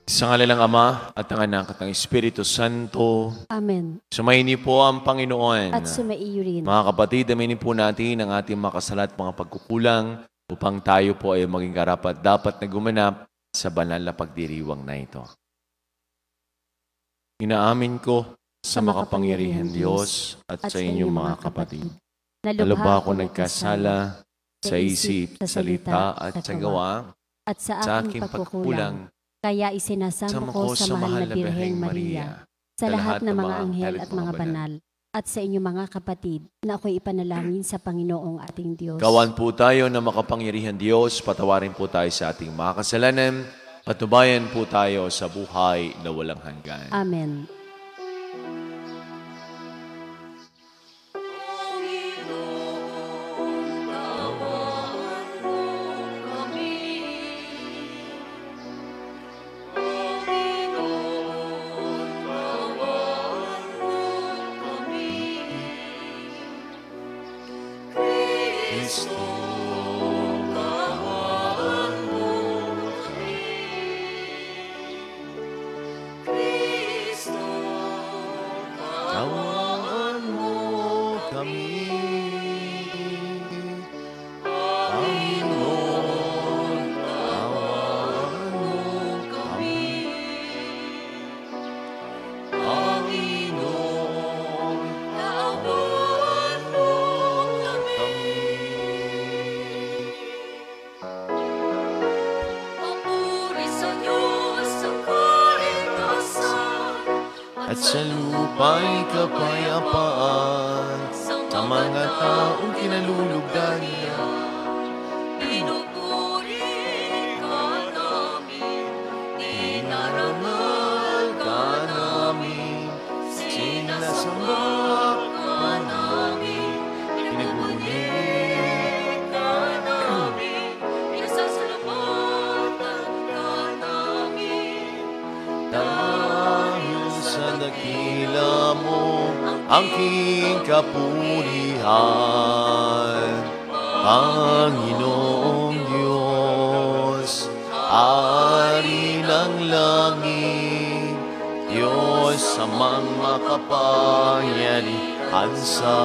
Sa ngala ng Ama, at ng Anak, at ng Espiritu Santo. Amen. Sumayin po ang Panginoon. At sumaiyo rin. Mga kapatid, aminin po natin ang ating makasala at mga pagkukulang upang tayo po ay maging karapat-dapat na gumanap sa banal na pagdiriwang na ito. Inaamin ko sa makapangyarihan Diyos at sa inyong mga kapatid. Nalubha ako nagkasala sa isip, sa salita at sa gawa, at sa aking pagkukulang. Kaya isinasamo ko sa mahal na Birheng Maria, sa lahat ng mga anghel at mga banal, at sa inyong mga kapatid, na ako'y ipanalangin sa Panginoong ating Diyos. Kawan po tayo na makapangyarihan Diyos, patawarin po tayo sa ating mga kasalanan, patubayan po tayo sa buhay na walang hanggan. Amen. At sa lupa'y kapayapaan sa mga taong kinalulugdan niya. Pinupuri ka namin, inarangal ka namin, sinasamba ka namin, pinagbuli ka namin, pinasasalamatan ka namin. Sa dakila mo ang king kapurihan, Panginoong Diyos, Ari ng langit, Diyos amang makapangyarihan sa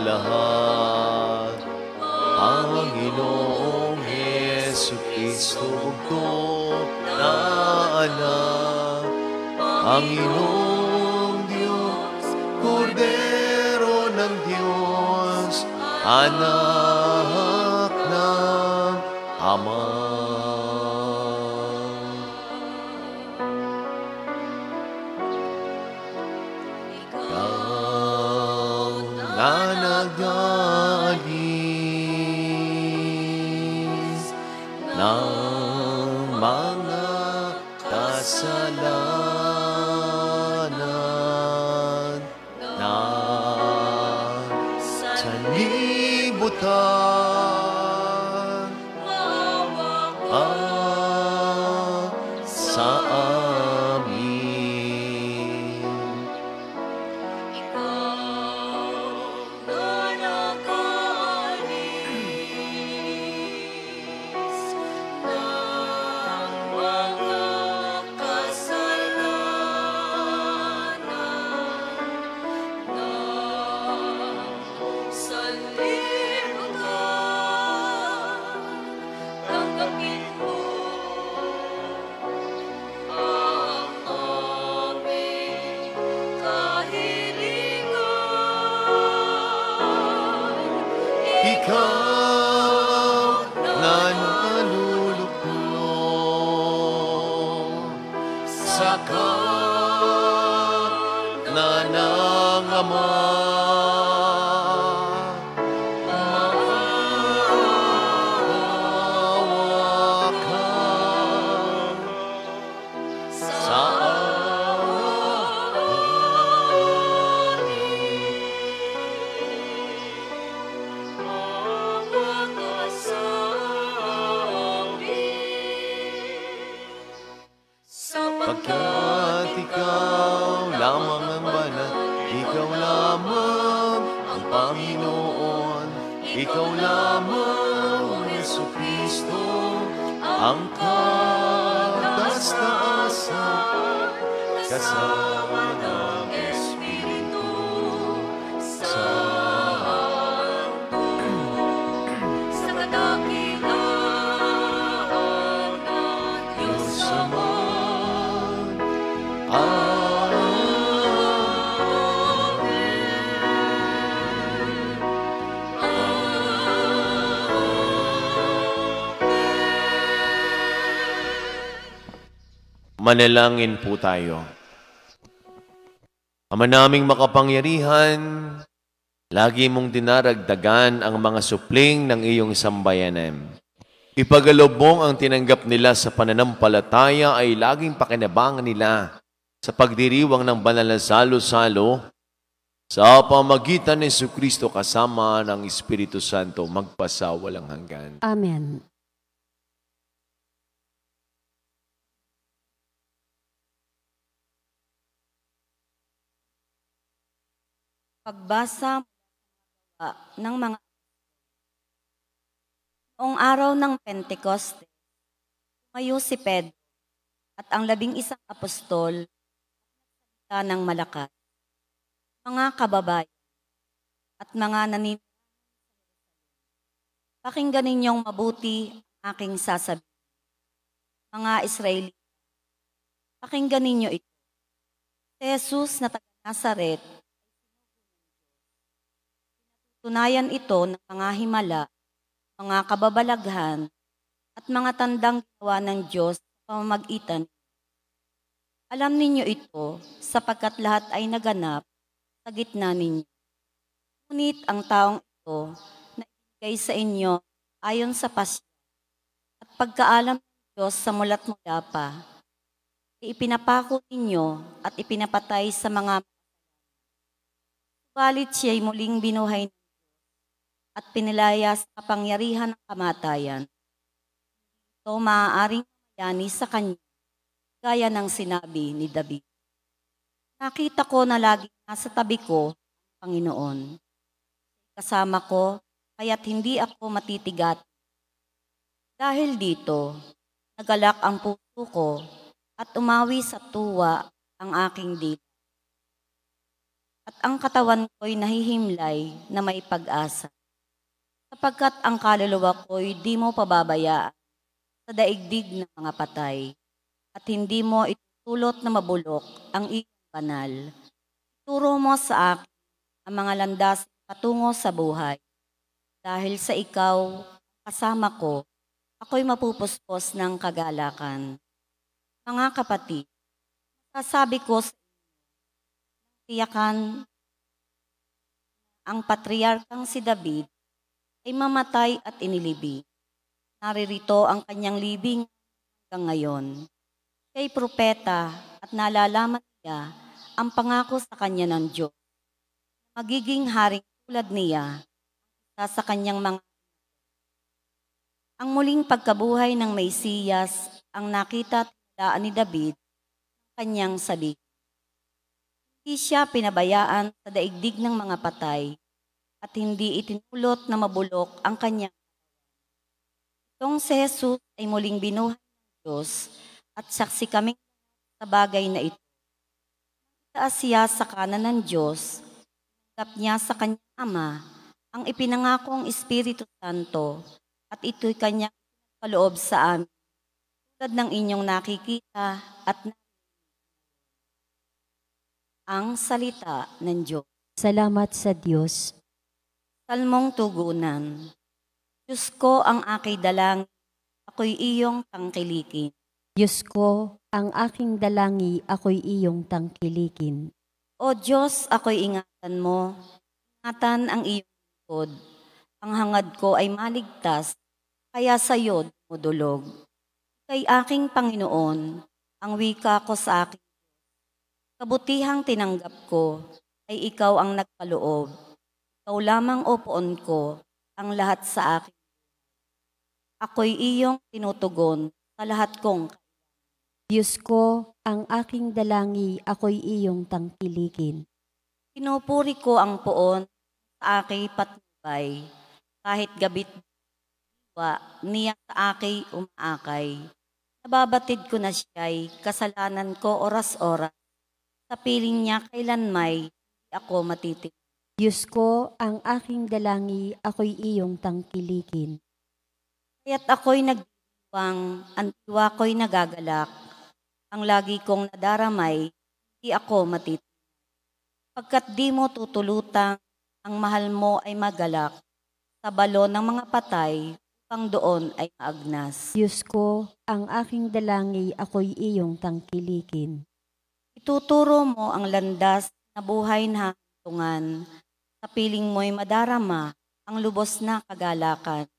lahat. Panginoong Jesucristo, bugtong na anak, Panginoong Diyos, Kordero ng Diyos, anak ng Ama. Ikaw na nag-aalis ng mga kasalanan na sa libutan, sa amin. Ikaw na nakaalis ng mga kasalanan na sa libutan, tanggapin mo ang aming kahilingan. Ikaw na naluluklong sa kanan ng Ama, maawa ka sa pagkat ikaw lamang ang banal, ikaw lamang ang Panginoon, ikaw lamang ang Jesucristo, ang katas kasama ng Espiritu Santo, sa kadakilaan ng Diyos Ama. Manalangin po tayo. Ama naming makapangyarihan, lagi mong dinaragdagan ang mga supling ng iyong sambayanan. Ipagalob mong ang tinanggap nila sa pananampalataya ay laging pakinabangan nila sa pagdiriwang ng banal na salo-salo sa pamagitan ni Jesucristo kasama ng Espiritu Santo magpasawalang hanggan. Amen. Pagbasa ng mga noong araw ng Pentecoste, tumayo si Pedro at ang 11 apostol at ng malakas, mga kababayan at mga naniniwala. Pakinggan ninyong mabuti ang aking sasabihin. Mga Israelita, pakinggan ninyo ito. Si Jesus na taga Nazaret, tunayan ito ng mga himala, mga kababalaghan, at mga tandang ginawa ng Diyos sa pamamagitan. Alam ninyo ito, sapagkat lahat ay naganap sa gitna ninyo. Ngunit ang taong ito na ibigay sa inyo ayon sa pasya at pagkaalam ng Diyos sa mulat mula pa, ipinapako ninyo at ipinapatay sa mga subalit siya'y muling binuhay at pinilaya sa kapangyarihan ng kamatayan. Ito maaaring mamayani sa kanya, gaya ng sinabi ni David. Nakita ko na laging nasa tabi ko ang Panginoon. Kasama ko, kaya't hindi ako matitigat. Dahil dito, nagalak ang puso ko at umawi sa tuwa ang aking dila. At ang katawan ko'y nahihimlay na may pag-asa. Sapagkat ang kaluluwa ko'y di mo pababayaan sa daigdig ng mga patay at hindi mo itutulot na mabulok ang iyong banal. Turo mo sa akin ang mga landas patungo sa buhay. Dahil sa ikaw, kasama ko, ako'y mapupuspos ng kagalakan. Mga kapatid, sasabi ko sa inyo, tiyakan ang patriarkang si David ay mamatay at inilibing. Naririto ang kanyang libing hanggang ngayon. Siya'y propeta at nalalaman niya ang pangako sa kanya ng Diyos. Magiging haring tulad niya sa kanyang mga. Ang muling pagkabuhay ng Mesiyas ang nakita at tandaan ni David ng kanyang sabi. Hindi siya pinabayaan sa daigdig ng mga patay at hindi itinulot na mabulok ang kanyang. Itong si Jesus ay muling binuhay ng Diyos at saksi kaming sa bagay na ito. Itaas siya sa kanan ng Diyos, tanggap niya sa kanyang Ama ang ipinangakong Espiritu Santo at ito'y kanyang paloob sa amin, tulad ng inyong nakikita at ang salita ng Diyos. Salamat sa Diyos. Salmong tugunan. Diyos ko ang aking dalangin, ako'y iyong tangkilikin. Diyos ko, ang aking dalangi, ako'y iyong tangkilikin. O Diyos, ako'y ingatan mo, ingatan ang iyong lingkod. Ang hangad ko ay maligtas, kaya sa'yo dumudulog. Kay aking Panginoon, ang wika ko sa aking kabutihang tinanggap ko, ay ikaw ang nagpaloob. Ikaw lamang o poon ko ang lahat sa akin. Ako'y iyong tinutugon sa lahat kong. Diyos ko, ang aking dalangi, ako'y iyong tangkilikin. Pinupuri ko ang poon sa aking patnubay, kahit gabit diwa niya sa aking umaakay. Nababatid ko na siya'y kasalanan ko oras-oras. Sa piling niya kailanmay, hindi ako matitig. Diyos ko, ang aking dalangi, ako'y iyong tangkilikin. Kaya't ako'y nagdiwang, ang diwa ko'y nagagalak. Ang lagi kong nadaramay, hindi ako matitig. Pagkat di mo tutulutang, ang mahal mo ay magalak. Sa balon ng mga patay, upang doon ay maagnas. Diyos ko, ang aking dalangi, ako'y iyong tangkilikin. Ituturo mo ang landas na buhay na hantungan. Sa piling mo'y madarama ang lubos na kagalakan.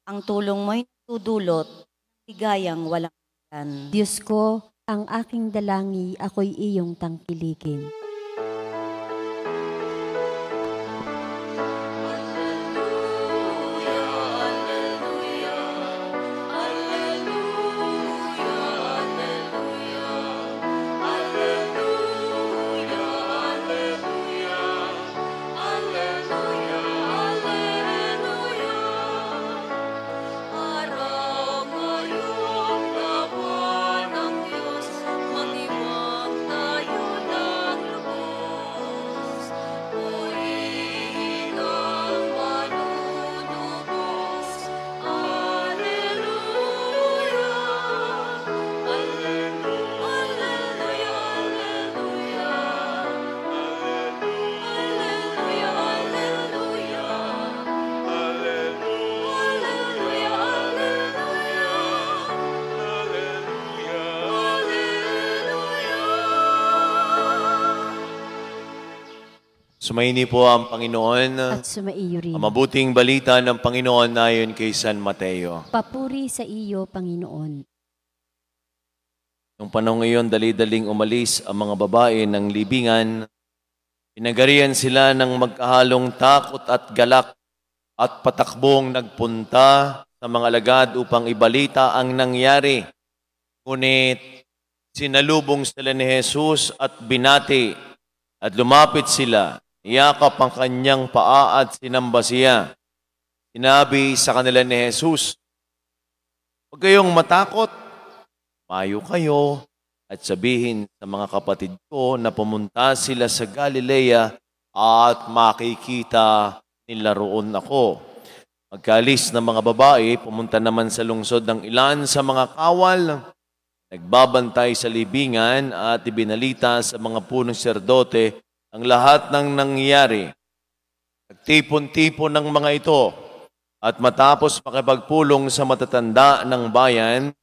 Ang tulong mo'y tutulot ng ligayang walang hanggan. Diyos ko, ang aking dalangi, ako'y iyong tangkilikin. Sumaini po ang Panginoon. At sumaiyo rin. Ang mabuting balita ng Panginoon ayon kay San Mateo. Papuri sa iyo, Panginoon. Nung panahon ngayon, dali-daling umalis ang mga babae ng libingan. Pinagarian sila ng magkahalong takot at galak at patakbong nagpunta sa mga alagad upang ibalita ang nangyari. Ngunit sinalubong sila ni Jesus at binati at lumapit sila. Iyakap ang kanyang paa at sinamba siya. Sinabi sa kanila ni Jesus, "Huwag kayong matakot. Mayo kayo at sabihin sa mga kapatid ko na pumunta sila sa Galilea at makikita nila roon ako." Magkaalis ng mga babae, pumunta naman sa lungsod ng ilan sa mga kawal. Nagbabantay sa libingan at ibinalita sa mga punong serdote ang lahat ng nangyari. Nagtipon-tipon ng mga ito at matapos makipagpulong sa matatanda ng bayan,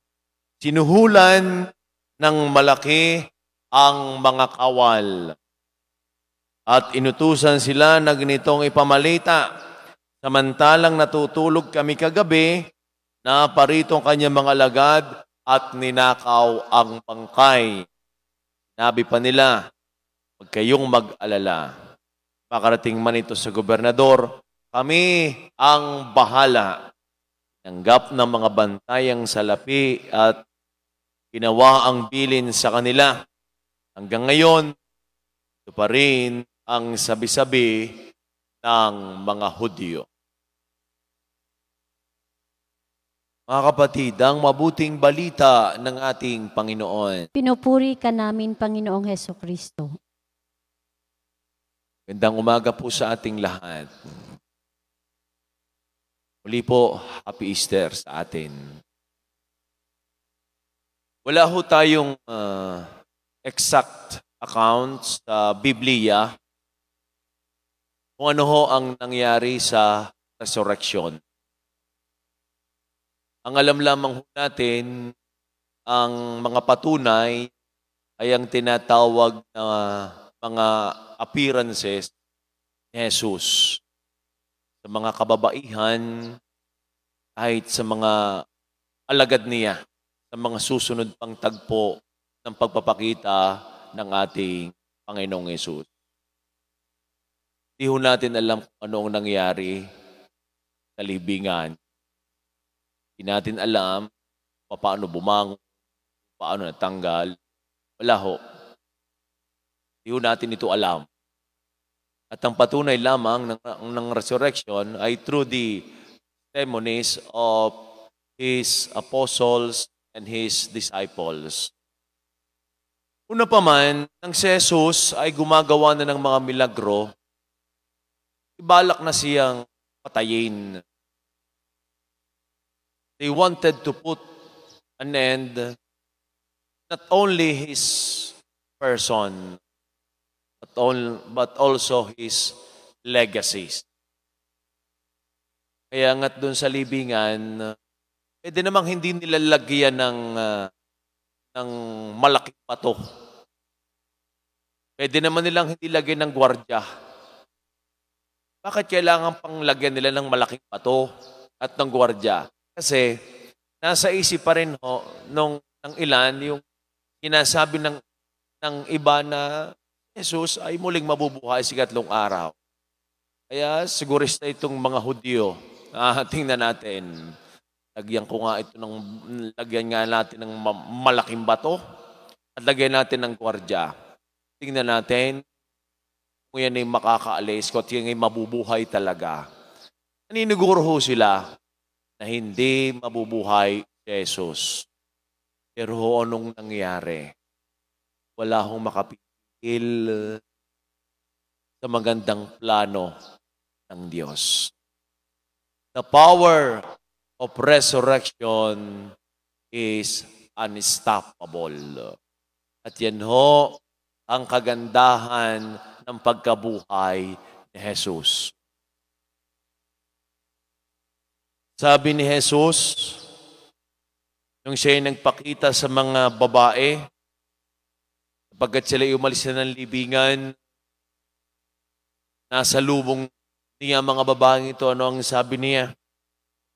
sinuhulan ng malaki ang mga kawal. At inutusan sila na ganitong ipamalita, "Samantalang natutulog kami kagabi, naparito ang kanyang mga alagad at ninakaw ang bangkay." Sinabi pa nila, "Huwag kayong mag-alala. Makarating man ito sa gobernador, kami ang bahala." Tanggap ng mga bantayang salapi at ginawa ang bilin sa kanila. Hanggang ngayon, ito pa rin ang sabi-sabi ng mga Hudyo. Mga kapatid, ang mabuting balita ng ating Panginoon. Pinupuri ka namin, Panginoong Hesukristo. Gandang umaga po sa ating lahat. Muli po, Happy Easter sa atin. Wala ho tayong exact accounts sa Biblia kung ano ho ang nangyari sa resurrection. Ang alam lamang ho natin, ang mga patunay ay ang tinatawag na mga appearances ni Jesus sa mga kababaihan, kahit sa mga alagad niya, sa mga susunod pang tagpo ng pagpapakita ng ating Panginoong Jesus. Hindi ho natin alam kung ano ang nangyari sa libingan. Hindi natin alam paano bumangon, paano natanggal. Wala ho. Hindi ho natin ito alam. At ang patunay lamang ng resurrection ay through the testimonies of His apostles and His disciples. Una pa man, nang si Jesus ay gumagawa na ng mga milagro, ibalak na siyang patayin. They wanted to put an end not only his person, but also his legacies. Kaya nga't doon sa libingan, pwede namang hindi nilalagyan ng malaking bato. Pwede naman nilang hindi lagyan ng gwardya. Bakit kailangan pang lagyan nila ng malaking bato at ng gwardya? Kasi nasa isip pa rin ng ilan yung sinasabi ng iba na Jesus ay muling mabubuhay sa ikatlong araw. Kaya sigurista itong mga Hudyo. Tingnan natin. Lagyan nga natin ng malaking bato at lagyan natin ng gwardya. Tingnan natin kung yan ay makakaalis o yan ay mabubuhay talaga. Naniniguro sila na hindi mabubuhay si Jesus. Pero anong nangyari? Wala hong makapigil sa magandang plano ng Diyos. The power of resurrection is unstoppable. At yan ang kagandahan ng pagkabuhay ni Jesus. Sabi ni Jesus, nung siya nagpakita sa mga babae, sapagkat sila umalis na ng libingan, nasa lubong niya mga babaeng ito, ano ang sabi niya?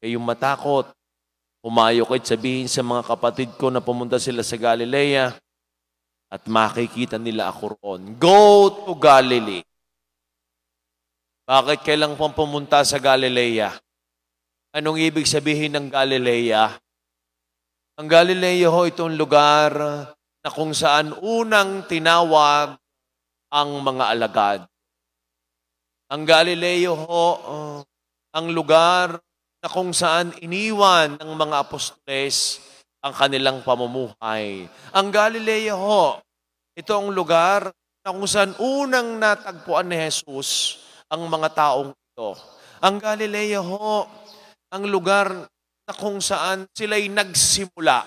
Kayong matakot, humayo kayo't sabihin sa mga kapatid ko na pumunta sila sa Galilea at makikita nila ako roon. Go to Galilee. Bakit kailang pong pumunta sa Galilea? Anong ibig sabihin ng Galilea? Ang Galilea itong lugar na kung saan unang tinawag ang mga alagad. Ang Galileo ang lugar na kung saan iniwan ng mga apostoles ang kanilang pamumuhay. Ang Galilea ito ang lugar na kung saan unang natagpuan ni Jesus ang mga taong ito. Ang Galilea ang lugar na kung saan sila'y nagsimula.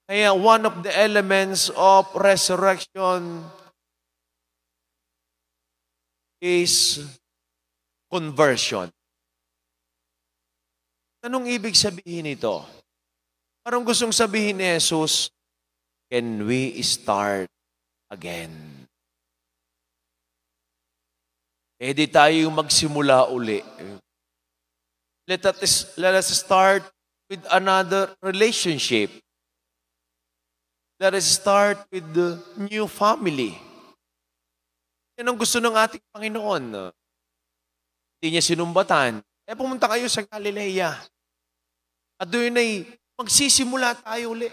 Kaya one of the elements of resurrection is conversion. Anong ibig sabihin nito? Parang gustong sabihin ni Jesus, can we start again? Di tayo magsimula uli. Let us start with another relationship. Let us start with the new family. Yan ang gusto ng ating Panginoon. Hindi niya sinumbatan. Pumunta kayo sa Galilea. At doon ay magsisimula tayo uli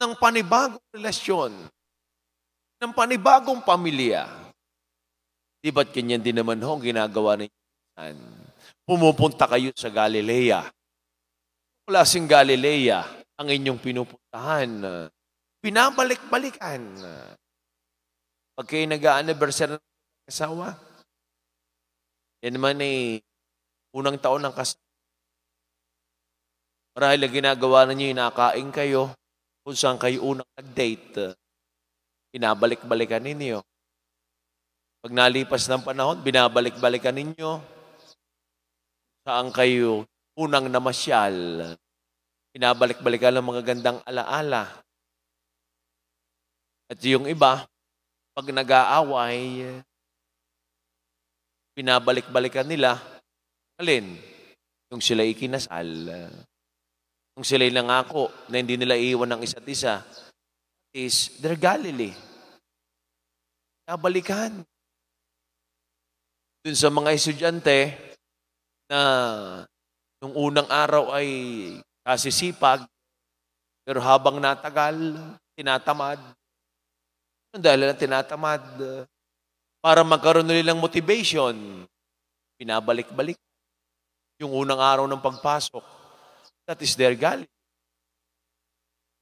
ng panibagong relasyon, ng panibagong pamilya. Di ba't ganyan din naman ang ginagawa ninyo? Pumupunta kayo sa Galilea. Klaseng Galilea ang inyong pinupuntahan. Pinabalik-balikan. Pag kayo nag-a-anniversary ng kasawa, yan naman ay unang taon ng kasal. Marahil ang ginagawa ninyo, inakain kayo kung saan kayo unang nag-date. Pinabalik-balikan ninyo. Pag nalipas ng panahon, binabalik-balikan ninyo. Saan kayo unang namasyal. Pinabalik-balikan ng mga gandang alaala. At yung iba, pag nag-aaway, pinabalik-balikan nila, alin? Yung sila ikinasal. Yung sila nangako na hindi nila iiwan ng isa't isa, is their Galilee. Pinabalikan. Dun sa mga estudyante na nung unang araw ay kasisipag, pero habang natagal, tinatamad. Dahil na tinatamad, para magkaroon nilang motivation, pinabalik-balik. Yung unang araw ng pagpasok, that is their Galilee.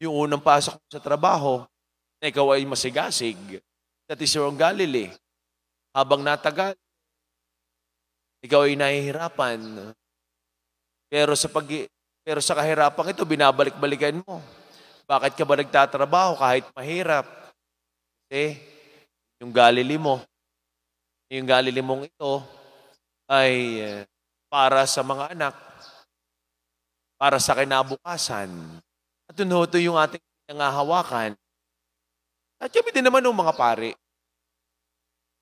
Yung unang pasok mo sa trabaho, na ikaw ay masigasig. That is your Galilee. Habang natagal, ikaw ay nahihirapan. Pero sa kahirapan ito, binabalik-balikan mo. Bakit ka ba nagtatrabaho kahit mahirap? Kasi yung Galilee mong ito ay para sa mga anak, para sa kinabukasan. At ito yung ating nangahawakan. At kami din naman ng mga pari.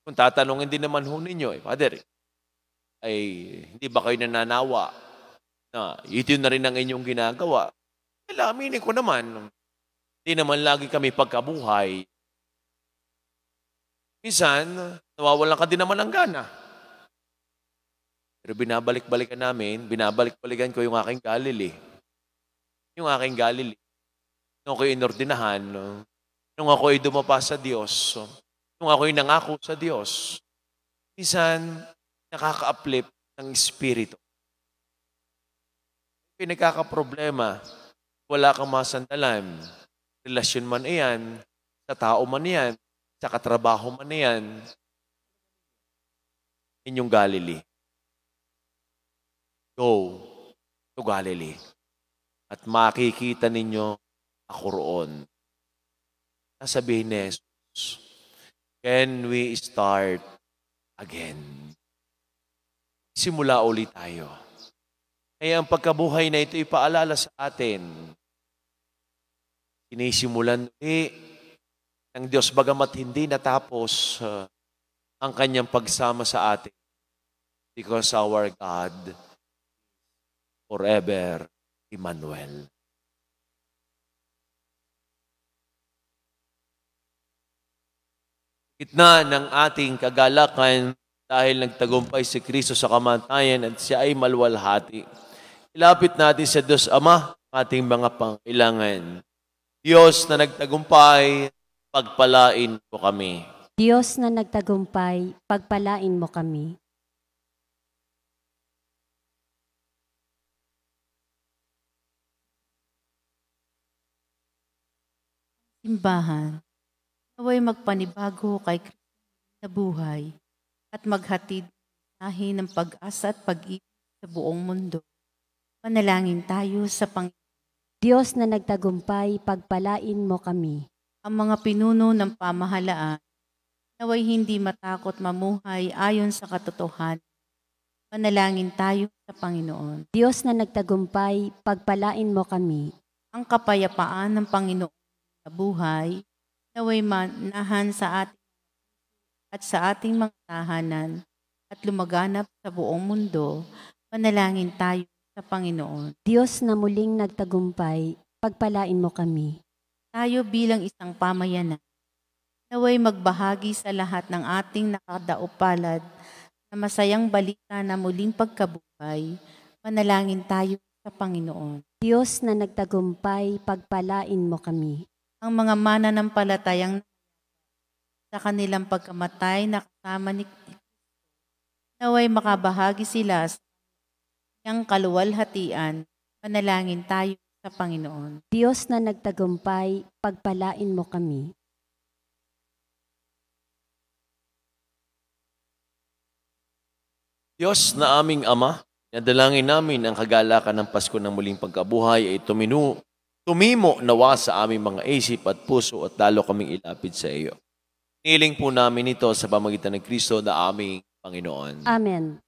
Kung tatanungin din naman ho ninyo, Father, ay hindi ba kayo nananawa na ito na rin ang inyong ginagawa? Aminin ko naman, hindi naman lagi kami pagkabuhay. Minsan, nawawalan ka din naman ng gana. Pero binabalik-balikan ko yung aking Galilee. Yung aking Galilee. Nung ako'y inordinahan, nung ako'y dumapa sa Diyos, nung ako'y nangako sa Diyos, minsan, nakaka-uplift ng Espiritu. Pinagkakaproblema, wala kang masandalan. Relasyon man iyan, sa tao man iyan, sa katrabaho man iyan, inyong Galilee. Go to Galilee. At makikita ninyo ako roon. Sasabihin ni Jesus, can we start again? Simula ulit tayo. Kaya ang pagkabuhay na ito ipaalala sa atin. Sinisimulan ng Diyos bagamat hindi natapos ang kanyang pagsama sa atin. Because our God forever Emmanuel. Gitna ng ating kagalakan dahil nagtagumpay si Kristo sa kamatayan at siya ay malwalhati. Ilapit natin sa Diyos Ama ating mga pangailangan. Diyos na nagtagumpay, pagpalain mo kami. Diyos na nagtagumpay, pagpalain mo kami. Simbahan, naway magpanibago kay Kristo na buhay at maghatid nahin ng pag-asa at pag-ibig sa buong mundo. Manalangin tayo sa Panginoon. Diyos na nagtagumpay, pagpalain mo kami. Ang mga pinuno ng pamahalaan, naway hindi matakot mamuhay ayon sa katotohanan. Manalangin tayo sa Panginoon. Diyos na nagtagumpay, pagpalain mo kami. Ang kapayapaan ng Panginoon sa buhay, naway manahan sa ating at sa ating mga tahanan at lumaganap sa buong mundo. Manalangin tayo sa Panginoon. Diyos na muling nagtagumpay, pagpalain mo kami. Tayo bilang isang pamayanan, naway magbahagi sa lahat ng ating nakadaupalad na masayang balita na muling pagkabuhay. Manalangin tayo sa Panginoon. Diyos na nagtagumpay, pagpalain mo kami. Ang mga mananampalatayang sa kanilang pagkamatay na kasama ni Kristo, naway makabahagi sila sa kanyang kaluwalhatian. Manalangin tayo sa Panginoon. Diyos na nagtagumpay, pagpalain mo kami. Diyos na aming Ama, nadalangin namin ang kagalakan ng Pasko ng muling pagkabuhay ay tumimo nawa sa aming mga isip at puso at lalo kaming ilapit sa iyo. Niling po namin ito sa pamagitan ng Kristo na aming Panginoon. Amen.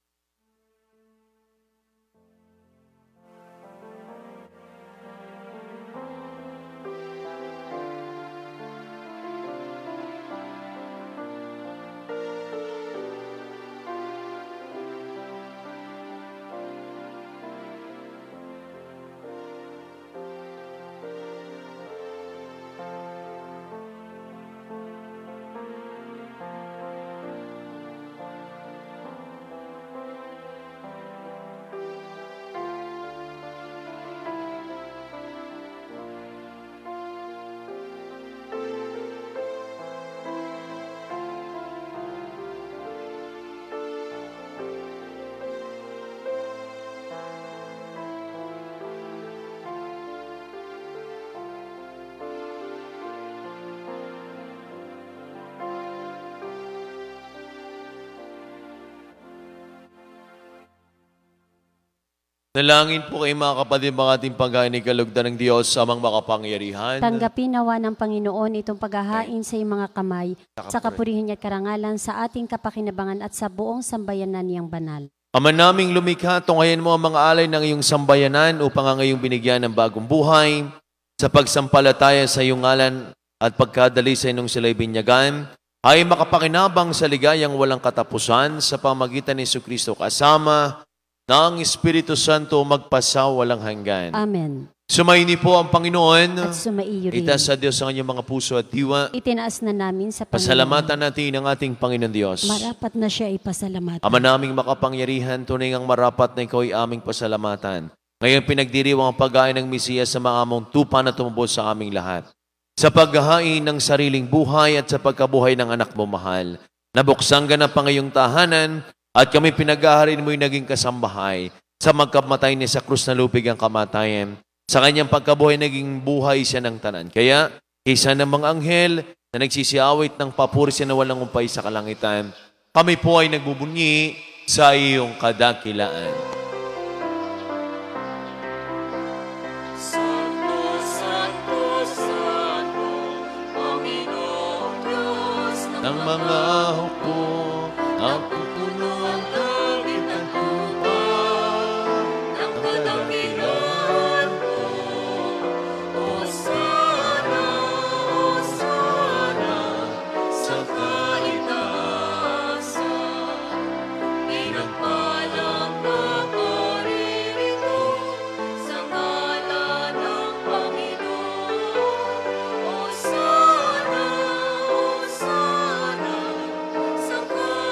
Nalangin po kayo mga kapatid, mga ating paghain ni kalugdan ng Diyos amang makapangyarihan. Tanggapin nawa ng Panginoon itong paghahain sa iyong mga kamay, sa kapurihan at karangalan sa ating kapakinabangan at sa buong sambayanan niyang banal. Ama naming lumikha, tunghayan mo ang mga alay ng iyong sambayanan upang ang iyong binigyan ng bagong buhay sa pagsampalataya sa iyong ngalan at pagkadali sa inong sila'y binyagan, ay makapakinabang sa ligayang walang katapusan sa pamagitan ni Jesucristo kasama ng Espiritu Santo magpasawalang hanggan. Amen. Sumaini po ang Panginoon. At sumaiyo rin. Itaas sa Diyos ang inyong mga puso at diwa. Itinaas na namin sa Panginoon. Pasalamatan natin ang ating Panginoon Diyos. Marapat na siya ipasalamatan. Ama naming makapangyarihan, tunay ang marapat na ikaw ay aming pasalamatan. Ngayon pinagdiriwang ang paghain ng Mesiyas sa mga among tupa na tumubos sa aming lahat. Sa paghahain ng sariling buhay at sa pagkabuhay ng anak mo mahal. Nabuksan ka na pa ngayong tahanan at kami pinaghaharin mo'y naging kasambahay. Sa magkamatay ni sa krus na lupig ang kamatayan. Sa kanyang pagkabuhay naging buhay siya ng tanan. Kaya, isa ng mga anghel na nagsisiawit ng papuri siya na walang umpay sa kalangitan, kami po ay nagbubunyi sa iyong kadakilaan. Santo, Santo, Santo, Panginoong Diyos Ng mga hukbo, ang pupuno ang langit ng tupa, ng kadakilaan mo. Hosana, Hosana, sa kaitaasan. Pinagpalang na paririto sa ngalan ng Panginoon. Hosana, Hosana, sa kaitaasan.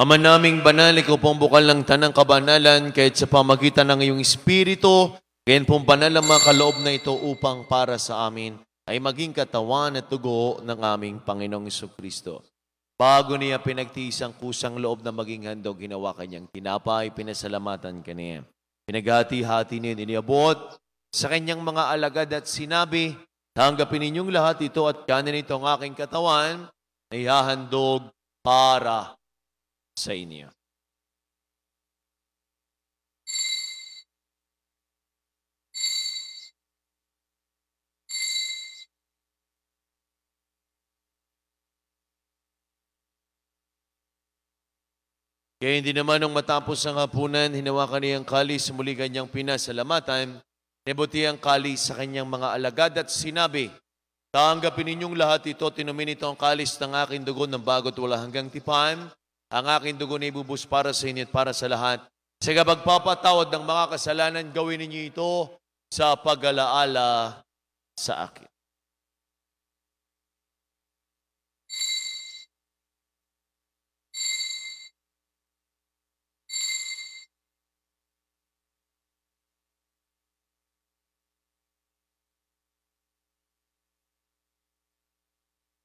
Ama naming banal, ikaw pong bukal ng tanang kabanalan, kahit sa pamagitan ng iyong Espiritu, gayon pong banal ang mga kaloob na ito upang para sa amin ay maging katawan at dugo ng aming Panginoong Jesucristo. Bago niya pinagtiis ang kusang loob na maging handog, ginawa kanyang tinapay, pinasalamatan kaniya. Pinaghati-hati niya, iniabot sa kanyang mga alagad at sinabi, tanggapin ninyong lahat ito at kanin ito ang aking katawan na ihahandog para sa inyo. Kaya hindi naman nung matapos ang hapunan, hinawakan niya ang kalis, muli kanyang pinasalamatan, nibuti ang kalis sa kanyang mga alagad at sinabi, tanggapin ninyong lahat ito, tinumin ito ang kalis ng aking dugo ng bago't wala hanggang tipan, ang aking dugo na ibubus para sa inyo at para sa lahat. Sa pagpapatawad ng mga kasalanan, gawin ninyo ito sa pag-alaala sa akin.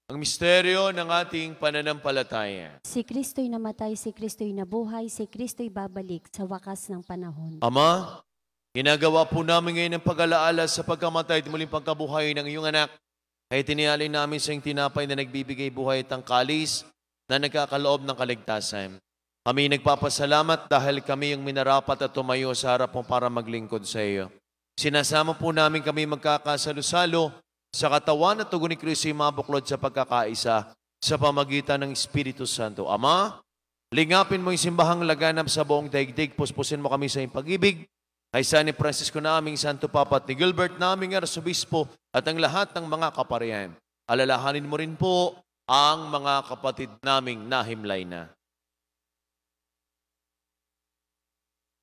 Ang misteryo ng ating pananampalataya. Si Kristo'y namatay, si Kristo'y nabuhay, si Kristo'y babalik sa wakas ng panahon. Ama, ginagawa po namin ngayon ang pag-alaala sa pagkamatay at muling pagkabuhay ng iyong anak. Ay tinialay namin sa iyong tinapay na nagbibigay buhay at ang kalis na nagkakaloob ng kaligtasan. Kami nagpapasalamat dahil kami yung minarapat at tumayo sa harap mo para maglingkod sa iyo. Sinasama po namin kami magkakasalo-salo sa katawan at tugon ni Kristo yung mabuklod sa pagkakaisa sa pamagitan ng Espiritu Santo. Ama, lingapin mo yung simbahang laganap sa buong daigdig, puspusin mo kami sa iyong pag-ibig. Kaysa ni Francisco na aming Santo Papa at ni Gilbert na aming Arsobispo at ang lahat ng mga kaparian. Alalahanin mo rin po ang mga kapatid naming nahimlay na.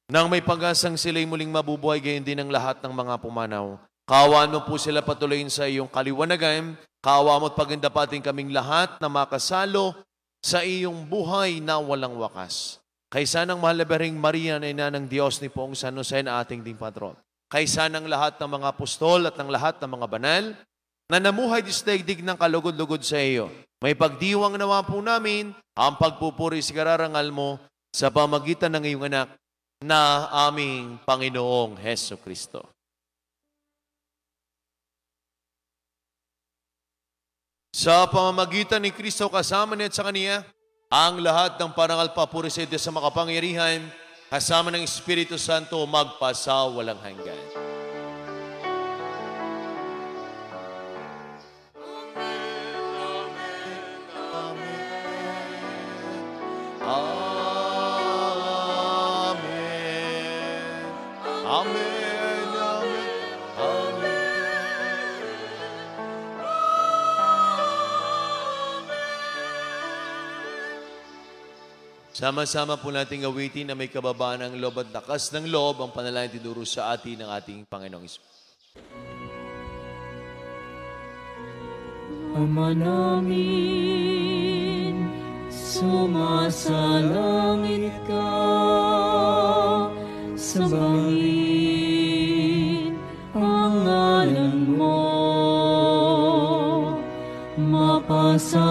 Nang may pag-asang sila'y muling mabubuhay, gayon din ang lahat ng mga pumanaw. Kaawaan mo po sila patuloyin sa iyong kaliwanagan. Kaawaan mo at pagindapatin kaming lahat na makasalo sa iyong buhay na walang wakas. Kaysa ng mahal na Birheng Maria na ina ng Diyos ni Poong San Jose na ating ding patron. Kaysa ng lahat ng mga apostol at ng lahat ng mga banal na namuhay disdaigdig ng kalugod-lugod sa iyo. May pagdiwang nawa po namin ang pagpupuri sa kararangal mo sa pamagitan ng iyong anak na aming Panginoong Heso Kristo. Sa pamamagitan ni Kristo kasama niya at sa Kaniya, ang lahat ng parangal papuri sa Diyos sa makapangyarihan, kasama ng Espiritu Santo magpasa walang hanggan. Amen. Amen. Amen. Amen. Sama-sama po nating awitin na may kababaan ng loob at lakas ng loob ang panalangin tinuro sa atin ng ating Panginoong Isus. Ama namin, sumasalangit ka, sambahin ang ngalan mo, mapasa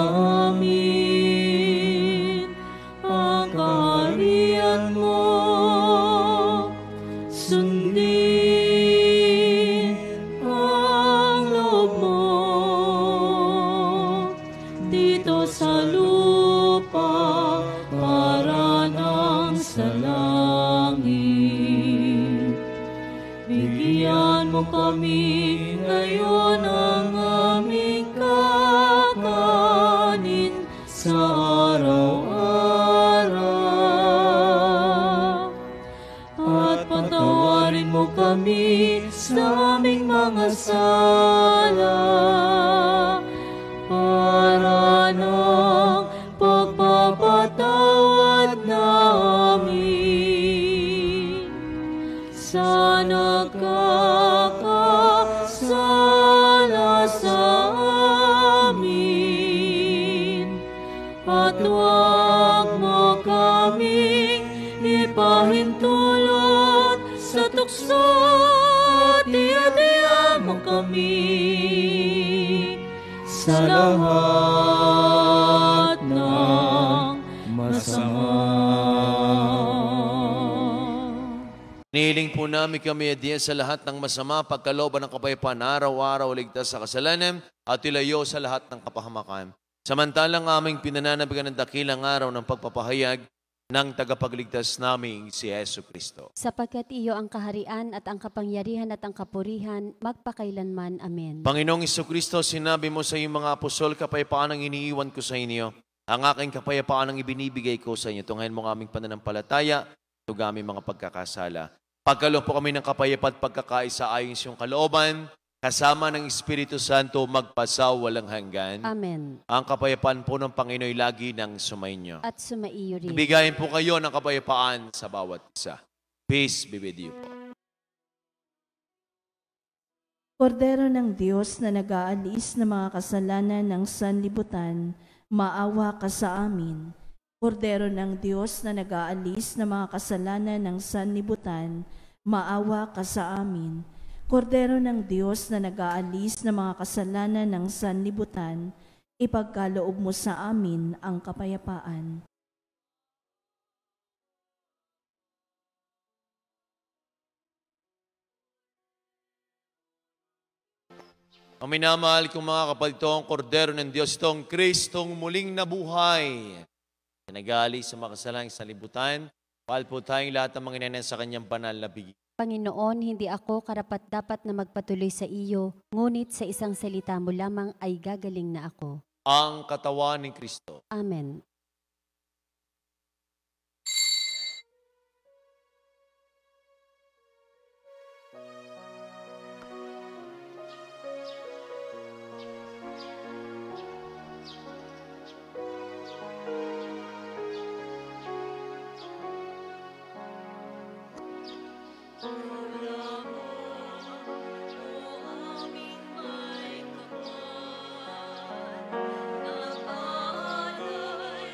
amin ang kaharian mo, sundin ang loob mo dito sa lupa para nang sa langit. Bigyan mo kami ngayon ang aming kakanin sa araw-araw. At patawarin mo kami sa aming mga sala para ng pagpapatawad namin sa nagkakasala sa amin. At huwag mo kaming ipahintulot sa tukso, at iadya mo kami sa lahat ng masama. Nihiling po namin kami adiyan sa lahat ng masama, pagkalooban ng kapayapaan, araw-araw ligtas sa kasalanan at ilayo sa lahat ng kapahamakan. Samantalang aming pinananabigan ng dakilang araw ng pagpapahayag ng tagapagligtas naming si Yesu Kristo. Sapagkat iyo ang kaharian at ang kapangyarihan at ang kapurihan, magpakailanman. Amen. Panginoong Kristo, sinabi mo sa iyong mga apostol, kapayapaan ang iniiwan ko sa inyo. Ang aking kapayapaan ang ibinibigay ko sa inyo. Tunghayan mo ang aming pananampalataya, tugami mga pagkakasala. Pagkaloob po kami ng kapayapaan at pagkakaisa ayon sa iyong kalooban, kasama ng Espiritu Santo magpasaw walang hanggan. Amen. Ang kapayapaan po ng Panginoon lagi nang sumainyo. At sumaiyo rin. Ibigayin po kayo ng kapayapaan sa bawat isa. Peace be with you po. Kordero ng Diyos na nag-aalis ng mga kasalanan ng sanlibutan, maawa ka sa amin. Kordero ng Diyos na nag-aalis ng mga kasalanan ng sanlibutan, maawa ka sa amin. Kordero ng Diyos na nag-aalis ng mga kasalanan ng sanlibutan, ipagkaloob mo sa amin ang kapayapaan. Ang minamahal kong mga kapatid, ang kordero ng Diyos, itong Kristong muling nabuhay. Nag-aalis sa mga kasalanan sa libutan, pahal po tayong lahat ng mga inanan sa kanyang banal na bigay. Panginoon, hindi ako karapat-dapat na magpatuloy sa iyo, ngunit sa isang salita mo lamang ay gagaling na ako. Ang katawan ni Kristo. Amen. Nag-aalay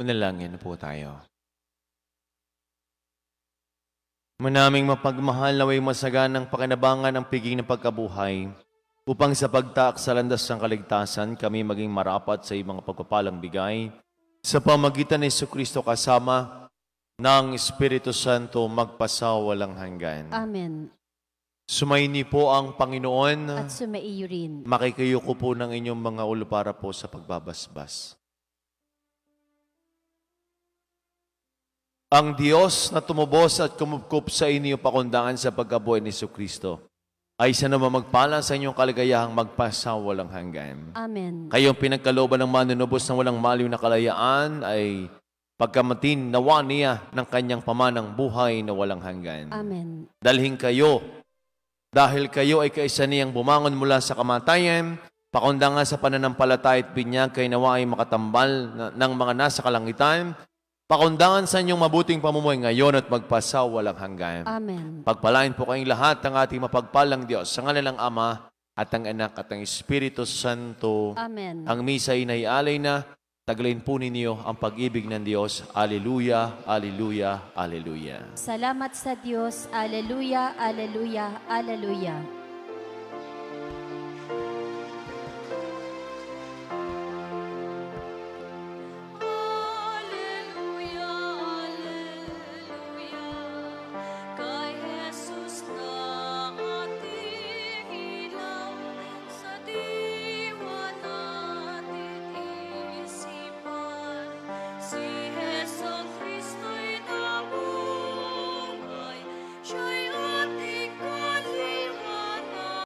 Manalangin po tayo. Manaming mapagmahal naway masaganang pakinabangan ang piging ng pagkabuhay upang sa pagtaak sa landas ng kaligtasan kami maging marapat sa iyong mga pagpapalang bigay sa pamagitan ni Jesucristo kasama ng Espiritu Santo magpasawalang hanggan. Amen. Sumaini po ang Panginoon. At sumaiyo rin. Makikayo ko po ng inyong mga ulo para po sa pagbabasbas. Ang Diyos na tumubos at kumupkup sa inyo pakundangan sa pagkabuhay ni Jesucristo ay sa naman magpala sa inyong kaligayahang magpasawalang hanggan. Amen. Kayong pinagkalooban ng manunubos ng walang maliw na kalayaan ay pagkamatin nawa niya ng kanyang pamanang buhay na walang hanggan. Amen. Dalhin kayo, dahil kayo ay kaisa niyang bumangon mula sa kamatayan, pakundangan sa pananampalataya at binyag kay nawa ay makatambal ng mga nasa kalangitan, pakundangan sa inyong mabuting pamumuhay ngayon at magpasawalang hanggan. Amen. Pagpalain po kayong lahat ng ating mapagpalang Diyos sa ngalan ng Ama at ng Anak at ng Espiritu Santo. Amen. Ang misa ay naialay na. Taglayin po ninyo ang pag-ibig ng Diyos. Alleluia, alleluia, alleluia. Salamat sa Diyos. Alleluia, alleluia, alleluia.